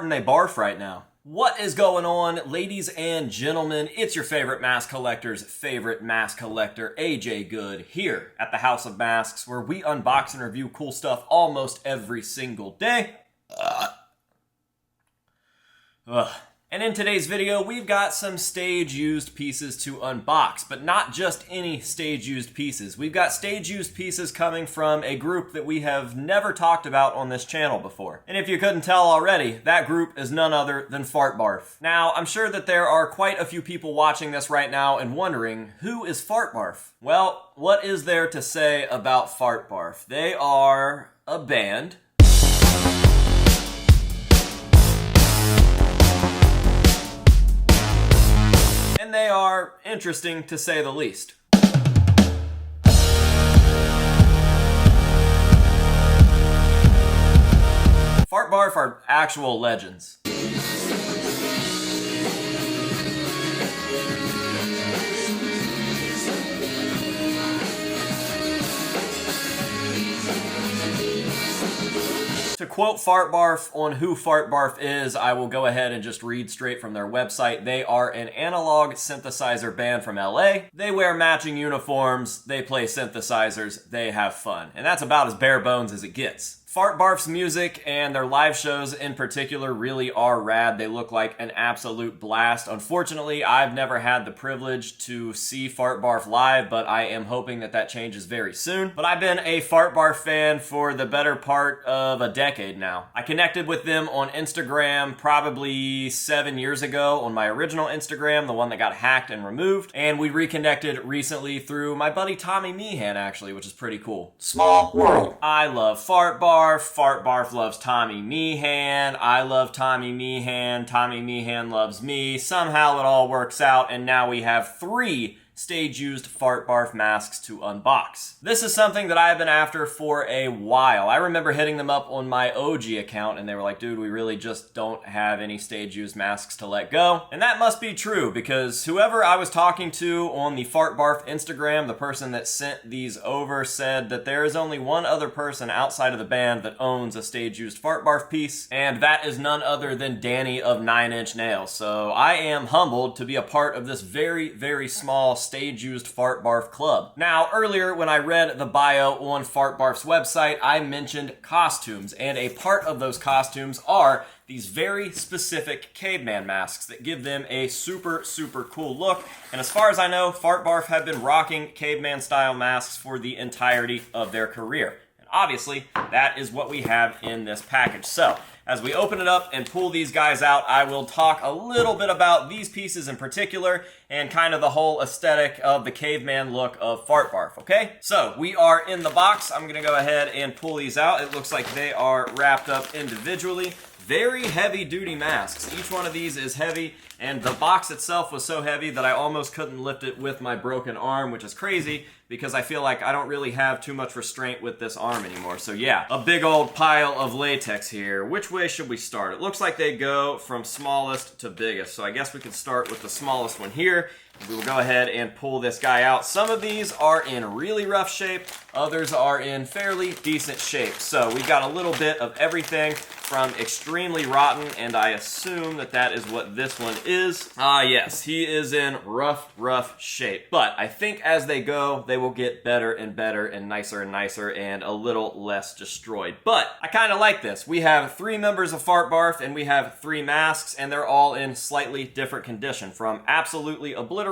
fart and they barf right now. What is going on, ladies and gentlemen? It's your favorite mask collector's favorite mask collector, AJ Good, here at the House of Masks, where we unbox and review cool stuff almost every single day. And in today's video, we've got some stage-used pieces to unbox, but not just any stage-used pieces. We've got stage-used pieces coming from a group that we have never talked about on this channel before. And if you couldn't tell already, that group is none other than FARTBARF. Now, I'm sure that there are quite a few people watching this right now and wondering, who is FARTBARF? Well, what is there to say about FARTBARF? They are a band. And they are interesting, to say the least. FARTBARF are actual legends. To quote FARTBARF on who FARTBARF is, I will go ahead and just read straight from their website. They are an analog synthesizer band from LA. They wear matching uniforms, they play synthesizers, they have fun. And that's about as bare bones as it gets. FARTBARF's music and their live shows in particular really are rad. They look like an absolute blast. Unfortunately, I've never had the privilege to see FARTBARF live, but I am hoping that that changes very soon. But I've been a FARTBARF fan for the better part of a decade now. I connected with them on Instagram probably 7 years ago on my original Instagram, the one that got hacked and removed. And we reconnected recently through my buddy Tommy Meehan, actually, which is pretty cool. Small world. I love FARTBARF. FARTBARF loves Tommy Meehan. I love Tommy Meehan. Tommy Meehan loves me. Somehow it all works out, and now we have 3 stage-used FARTBARF masks to unbox. This is something that I've been after for a while. I remember hitting them up on my OG account, and they were like, dude, we really just don't have any stage-used masks to let go. And that must be true, because whoever I was talking to on the FARTBARF Instagram, the person that sent these over, said that there is only one other person outside of the band that owns a stage-used FARTBARF piece, and that is none other than Danny of 9 Inch Nails. So I am humbled to be a part of this very, very small stage-used FARTBARF club. Now, earlier when I read the bio on FARTBARF's website, I mentioned costumes, and a part of those costumes are these very specific caveman masks that give them a super, super cool look. And as far as I know, FARTBARF have been rocking caveman-style masks for the entirety of their career. And obviously, that is what we have in this package. So, as we open it up and pull these guys out, I will talk a little bit about these pieces in particular and kind of the whole aesthetic of the caveman look of FARTBARF, okay? So, we are in the box. I'm gonna go ahead and pull these out. It looks like they are wrapped up individually. Very heavy-duty masks. Each one of these is heavy, and the box itself was so heavy that I almost couldn't lift it with my broken arm, which is crazy because I feel like I don't really have too much restraint with this arm anymore. So yeah, a big old pile of latex here. Which way should we start? It looks like they go from smallest to biggest, so I guess we could start with the smallest one here. We will go ahead and pull this guy out. Some of these are in really rough shape, others are in fairly decent shape. So we've got a little bit of everything from extremely rotten, and I assume that that is what this one is. Yes, he is in rough shape. But I think as they go, they will get better and better and nicer and a little less destroyed. But I kind of like this. We have 3 members of FARTBARF and we have 3 masks, and they're all in slightly different condition, from absolutely obliterated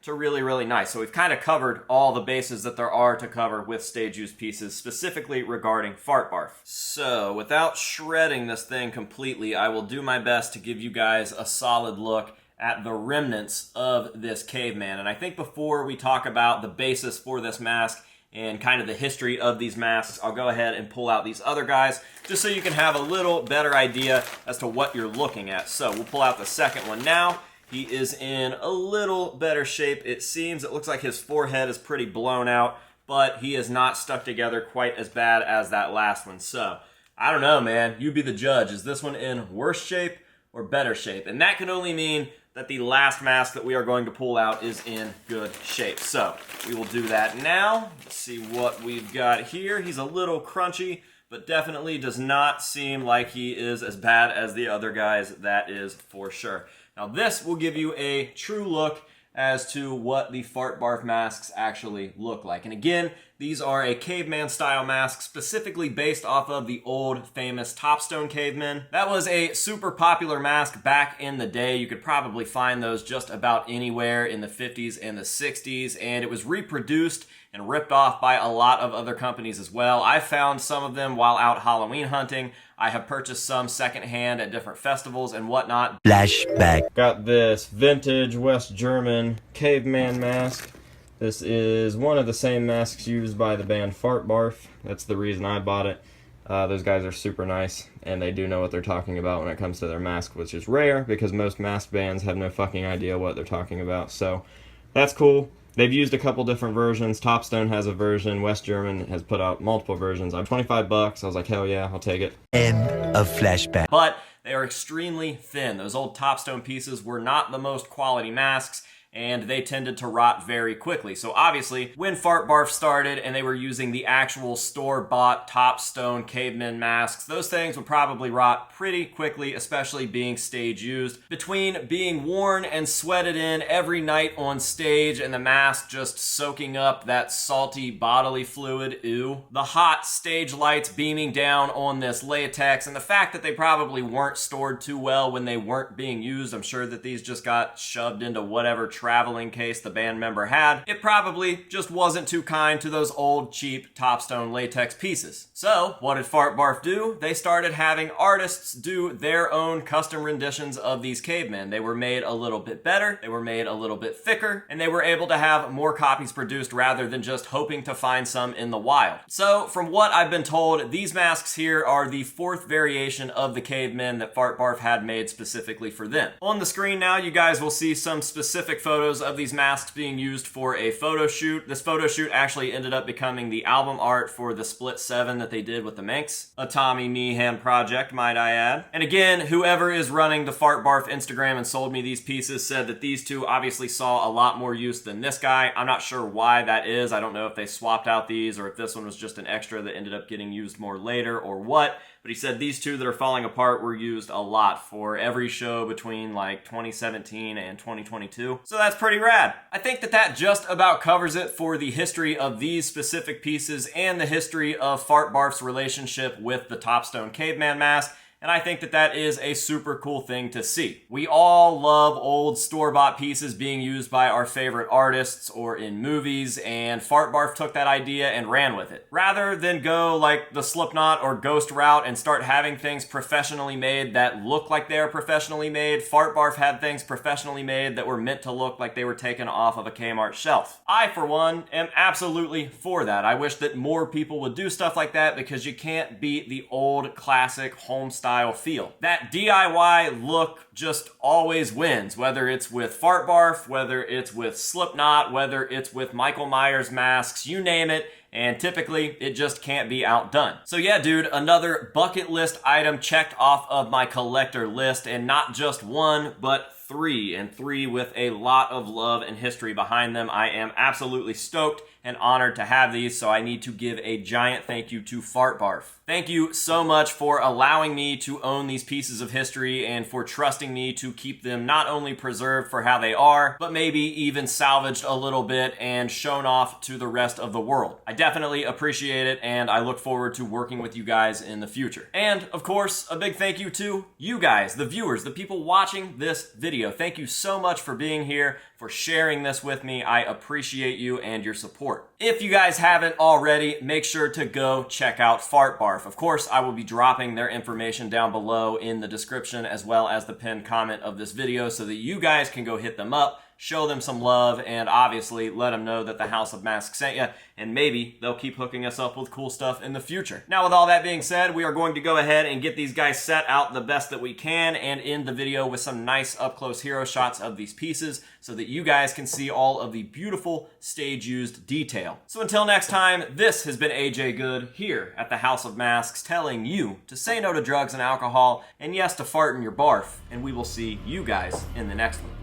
to really, really nice. So we've kind of covered all the bases that there are to cover with stage-used pieces, specifically regarding FARTBARF. So without shredding this thing completely, I will do my best to give you guys a solid look at the remnants of this caveman. And I think before we talk about the basis for this mask and kind of the history of these masks, I'll go ahead and pull out these other guys just so you can have a little better idea as to what you're looking at. So we'll pull out the second one now. He is in a little better shape, it seems. It looks like his forehead is pretty blown out, but he is not stuck together quite as bad as that last one. So, I don't know, man. You be the judge. Is this one in worse shape or better shape? And that can only mean that the last mask that we are going to pull out is in good shape. So, we will do that now. Let's see what we've got here. He's a little crunchy, but definitely does not seem like he is as bad as the other guys, that is for sure. Now this will give you a true look as to what the FARTBARF masks actually look like. And again, these are a caveman style mask specifically based off of the old famous Topstone cavemen. That was a super popular mask back in the day. You could probably find those just about anywhere in the 50s and the 60s, and it was reproduced and ripped off by a lot of other companies as well. I found some of them while out Halloween hunting. I have purchased some secondhand at different festivals and whatnot. Flashback. Got this vintage West German caveman mask. This is one of the same masks used by the band FARTBARF. That's the reason I bought it. Those guys are super nice, and they do know what they're talking about when it comes to their mask, which is rare because most mask bands have no fucking idea what they're talking about. So that's cool. They've used a couple different versions. Topstone has a version. West German has put out multiple versions. I'm $25. I was like, hell yeah, I'll take it. End of flashback. But they are extremely thin. Those old Topstone pieces were not the most quality masks, and they tended to rot very quickly. So obviously, when FARTBARF started and they were using the actual store-bought Topstone caveman masks, those things would probably rot pretty quickly, especially being stage used. Between being worn and sweated in every night on stage and the mask just soaking up that salty bodily fluid, ew. The hot stage lights beaming down on this latex, and the fact that they probably weren't stored too well when they weren't being used. I'm sure that these just got shoved into whatever traveling case the band member had. It probably just wasn't too kind to those old cheap Topstone latex pieces. So what did FARTBARF do? They started having artists do their own custom renditions of these cavemen. They were made a little bit better, they were made a little bit thicker, and they were able to have more copies produced rather than just hoping to find some in the wild. So from what I've been told, these masks here are the 4th variation of the cavemen that FARTBARF had made specifically for them. On the screen now, you guys will see some specific photos of these masks being used for a photo shoot. This photo shoot actually ended up becoming the album art for the Split 7 that they did with the Manx. A Tommy Meehan project, might I add. And again, whoever is running the FARTBARF Instagram and sold me these pieces said that these two obviously saw a lot more use than this guy. I'm not sure why that is. I don't know if they swapped out these or if this one was just an extra that ended up getting used more later or what. But he said these two that are falling apart were used a lot for every show between like 2017 and 2022. So that's pretty rad. I think that that just about covers it for the history of these specific pieces and the history of FARTBARF's relationship with the Topstone caveman mask. And I think that that is a super cool thing to see. We all love old store-bought pieces being used by our favorite artists or in movies, and FARTBARF took that idea and ran with it. Rather than go like the Slipknot or Ghost route and start having things professionally made that look like they are professionally made, FARTBARF had things professionally made that were meant to look like they were taken off of a Kmart shelf. I, for one, am absolutely for that. I wish that more people would do stuff like that because you can't beat the old classic home style feel. That DIY look just always wins, whether it's with FARTBARF, whether it's with Slipknot, whether it's with Michael Myers masks, you name it, and typically it just can't be outdone. So yeah, dude, another bucket list item checked off of my collector list, and not just one, but three, and three with a lot of love and history behind them. I am absolutely stoked and honored to have these, so I need to give a giant thank you to FARTBARF. Thank you so much for allowing me to own these pieces of history and for trusting me to keep them not only preserved for how they are, but maybe even salvaged a little bit and shown off to the rest of the world. I definitely appreciate it, and I look forward to working with you guys in the future. And of course, a big thank you to you guys, the viewers, the people watching this video. Thank you so much for being here, for sharing this with me. I appreciate you and your support. If you guys haven't already, make sure to go check out FARTBARF. Of course, I will be dropping their information down below in the description as well as the pinned comment of this video so that you guys can go hit them up, show them some love, and obviously let them know that the House of Masks sent you, and maybe they'll keep hooking us up with cool stuff in the future. Now, with all that being said, we are going to go ahead and get these guys set out the best that we can and end the video with some nice up-close hero shots of these pieces so that you guys can see all of the beautiful stage-used detail. So until next time, this has been AJ Good here at the House of Masks telling you to say no to drugs and alcohol, and yes to fart in your barf, and we will see you guys in the next one.